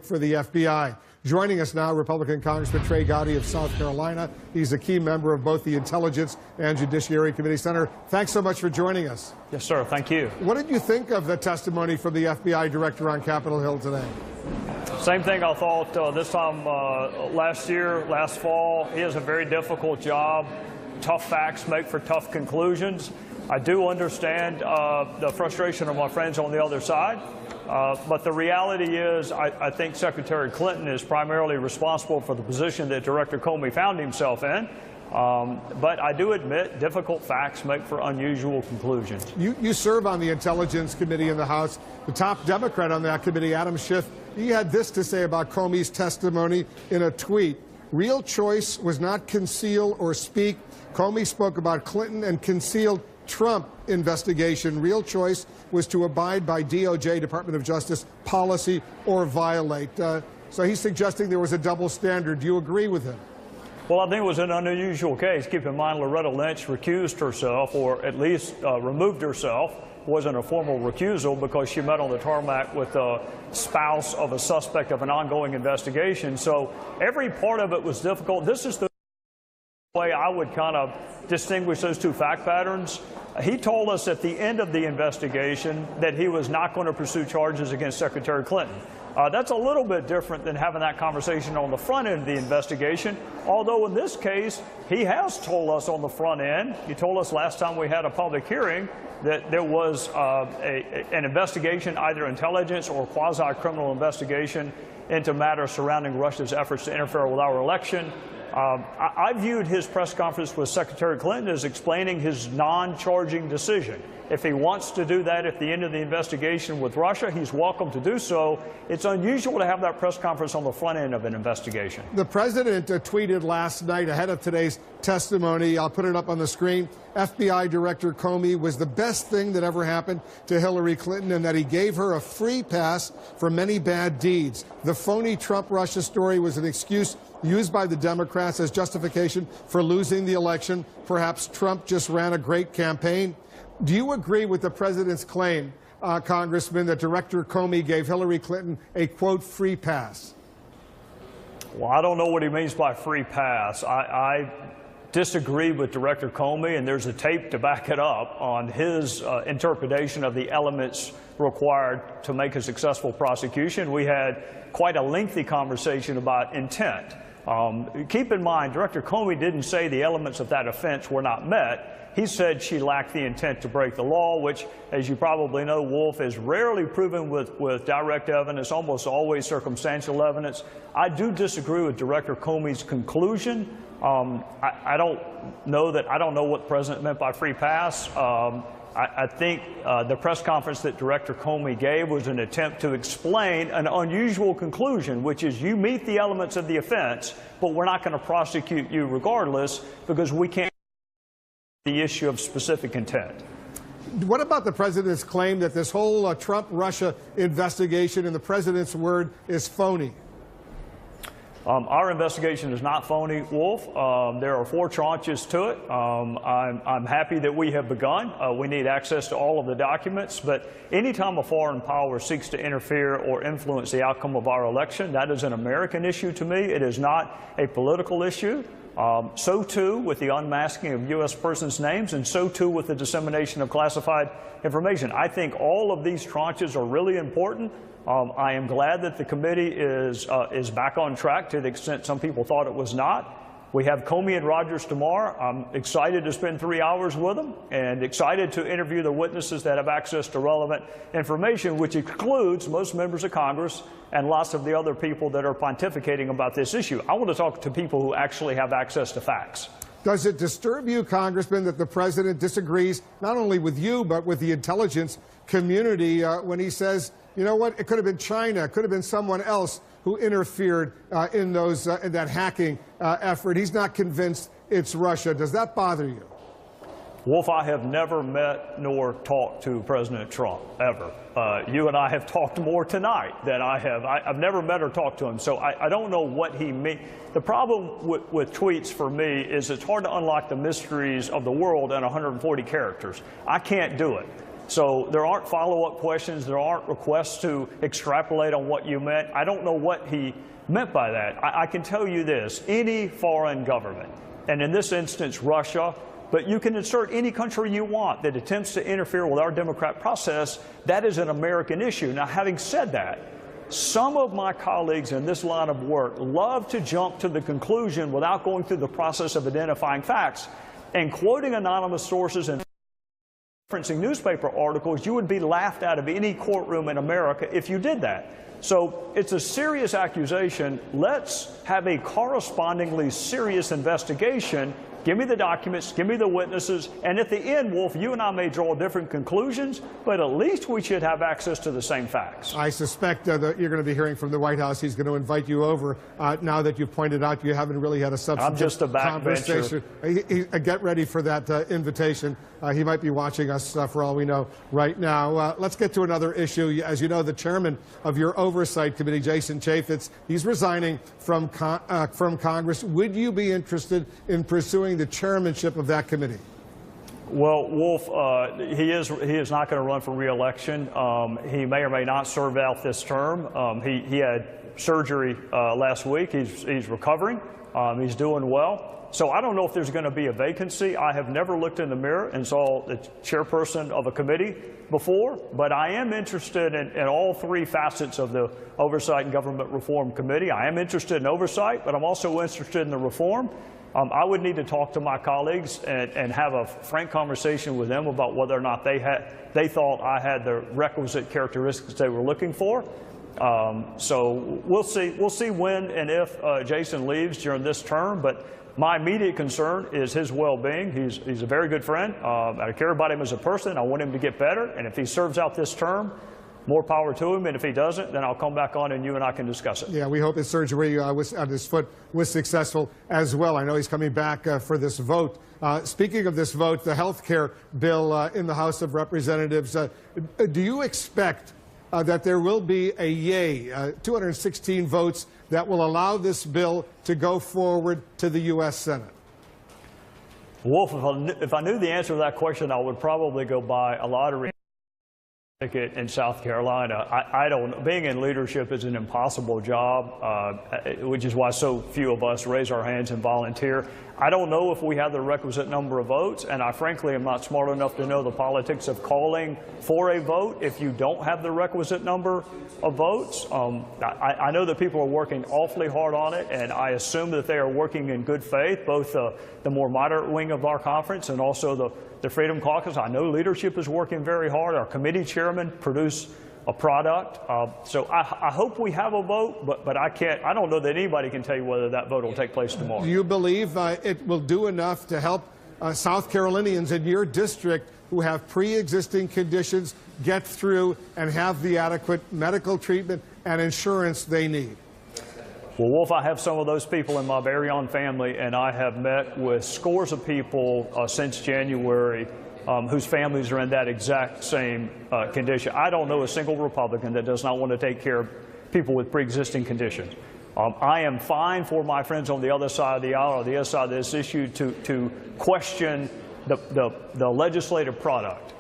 for the FBI. Joining us now, Republican Congressman Trey Gowdy of South Carolina. He's a key member of both the Intelligence and Judiciary Committee. Senator, thanks so much for joining us. Yes, sir. Thank you. What did you think of the testimony from the FBI director on Capitol Hill today? Same thing I thought this time last fall. He has a very difficult job. Tough facts make for tough conclusions. I do understand the frustration of my friends on the other side. But the reality is, I think Secretary Clinton is primarily responsible for the position that Director Comey found himself in. But I do admit difficult facts make for unusual conclusions. You serve on the Intelligence Committee in the House. The top Democrat on that committee, Adam Schiff, he had this to say about Comey's testimony in a tweet. Real choice was not conceal or speak. Comey spoke about Clinton and concealed Trump investigation. Real choice was to abide by DOJ, Department of Justice, policy or violate. So he's suggesting there was a double standard. Do you agree with him? Well, I think it was an unusual case. Keep in mind, Loretta Lynch recused herself, or at least removed herself. Wasn't a formal recusal because she met on the tarmac with the spouse of a suspect of an ongoing investigation. So every part of it was difficult. This is the way I would kind of distinguish those two fact patterns. He told us at the end of the investigation that he was not going to pursue charges against Secretary Clinton. That's a little bit different than having that conversation on the front end of the investigation, although in this case, he has told us on the front end. He told us last time we had a public hearing that there was an investigation, either intelligence or quasi-criminal investigation, into matters surrounding Russia's efforts to interfere with our election. I viewed his press conference with Secretary Clinton as explaining his non-charging decision. If he wants to do that at the end of the investigation with Russia, he's welcome to do so. It's unusual to have that press conference on the front end of an investigation. The president tweeted last night ahead of today's testimony, I'll put it up on the screen, FBI Director Comey was the best thing that ever happened to Hillary Clinton, and that he gave her a free pass for many bad deeds. The phony Trump-Russia story was an excuse used by the Democrats as justification for losing the election. Perhaps Trump just ran a great campaign. Do you agree with the president's claim, Congressman, that Director Comey gave Hillary Clinton a, quote, free pass? Well, I don't know what he means by free pass. I disagree with Director Comey, and there's a tape to back it up on his interpretation of the elements required to make a successful prosecution. We had quite a lengthy conversation about intent. Keep in mind, Director Comey didn't say the elements of that offense were not met. He said she lacked the intent to break the law, which, as you probably know, Wolf, is rarely proven with direct evidence, almost always circumstantial evidence. I do disagree with Director Comey's conclusion. I don't know what the president meant by free pass. I think the press conference that Director Comey gave was an attempt to explain an unusual conclusion, which is you meet the elements of the offense, but we're not going to prosecute you regardless because we can't the issue of specific intent. What about the president's claim that this whole Trump-Russia investigation, in the president's word, is phony? Our investigation is not phony, Wolf. There are 4 tranches to it. I'm happy that we have begun. We need access to all of the documents, but anytime a foreign power seeks to interfere or influence the outcome of our election, that is an American issue to me. It is not a political issue. So too with the unmasking of U.S. persons' names, and so too with the dissemination of classified information. I think all of these tranches are really important. I am glad that the committee is back on track to the extent some people thought it was not. We have Comey and Rogers tomorrow. I'm excited to spend 3 hours with them and excited to interview the witnesses that have access to relevant information, which includes most members of Congress and lots of the other people that are pontificating about this issue. I want to talk to people who actually have access to facts. Does it disturb you, Congressman, that the president disagrees not only with you but with the intelligence community when he says, you know what, it could have been China, it could have been someone else who interfered in that hacking effort? He's not convinced it's Russia. Does that bother you? Wolf, I have never met nor talked to President Trump, ever. You and I have talked more tonight than I have. I've never met or talked to him, so I don't know what he means. The problem with tweets for me is it's hard to unlock the mysteries of the world in 140 characters. I can't do it. So there aren't follow-up questions. There aren't requests to extrapolate on what you meant. I don't know what he meant by that. I can tell you this, any foreign government, and in this instance, Russia, but you can insert any country you want that attempts to interfere with our democratic process, that is an American issue. Now, having said that, some of my colleagues in this line of work love to jump to the conclusion without going through the process of identifying facts and quoting anonymous sources and referencing newspaper articles. You would be laughed out of any courtroom in America if you did that. So it's a serious accusation. Let's have a correspondingly serious investigation. Give me the documents, give me the witnesses, and at the end, Wolf, you and I may draw different conclusions, but at least we should have access to the same facts. I suspect that you're going to be hearing from the White House. He's going to invite you over. Now that you've pointed out you haven't really had a substantive I'm just a conversation. Get ready for that invitation. He might be watching us for all we know right now. Let's get to another issue. As you know, the chairman of your oversight committee, Jason Chaffetz, he's resigning from Congress. Would you be interested in pursuing the chairmanship of that committee? Well, Wolf, he is not going to run for re-election. He may or may not serve out this term. He had surgery last week. He's recovering. He's doing well. So I don't know if there's going to be a vacancy. I have never looked in the mirror and saw the chairperson of a committee before, but I am interested in all three facets of the Oversight and Government Reform Committee. I am interested in oversight, but I'm also interested in the reform. I would need to talk to my colleagues and have a frank conversation with them about whether or not they thought I had the requisite characteristics they were looking for. So we'll see when and if Jason leaves during this term. But my immediate concern is his well-being. He's a very good friend. I care about him as a person. I want him to get better. And if he serves out this term, more power to him, and if he doesn't, then I'll come back on and you and I can discuss it. Yeah, we hope his surgery on his foot was successful as well. I know he's coming back for this vote. Speaking of this vote, the health care bill in the House of Representatives, do you expect that there will be a yay, 216 votes that will allow this bill to go forward to the U.S. Senate? Wolf, if I knew the answer to that question, I would probably go buy a lottery ticket in South Carolina. I don't. Being in leadership is an impossible job, which is why so few of us raise our hands and volunteer. I don't know if we have the requisite number of votes, and I frankly am not smart enough to know the politics of calling for a vote if you don't have the requisite number of votes. I know that people are working awfully hard on it, and I assume that they are working in good faith, both the more moderate wing of our conference and also the Freedom Caucus. I know leadership is working very hard. Our committee chairman produced a product. So I hope we have a vote, but I don't know that anybody can tell you whether that vote will take place tomorrow. Do you believe it will do enough to help South Carolinians in your district who have pre-existing conditions get through and have the adequate medical treatment and insurance they need? Well, Wolf, I have some of those people in my very own family, and I have met with scores of people since January whose families are in that exact same condition. I don't know a single Republican that does not want to take care of people with pre-existing conditions. I am fine for my friends on the other side of the aisle or the other side of this issue to question the legislative product.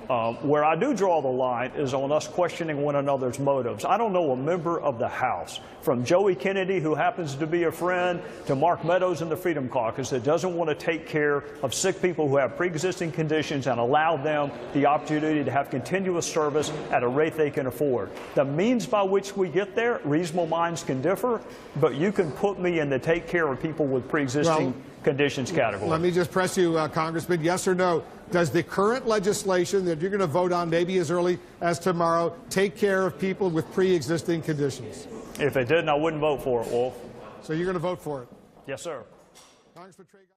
Where I do draw the line is on us questioning one another's motives. I don't know a member of the House, from Joey Kennedy, who happens to be a friend, to Mark Meadows in the Freedom Caucus, that doesn't want to take care of sick people who have pre-existing conditions and allow them the opportunity to have continuous service at a rate they can afford. The means by which we get there, reasonable minds can differ, but you can put me in the take care of people with pre-existing conditions category. Let me just press you, Congressman, yes or no, does the current legislation that you're going to vote on maybe as early as tomorrow take care of people with pre-existing conditions? If it didn't, I wouldn't vote for it, Wolf. So you're going to vote for it? Yes, sir. Congressman Trey Gowdy.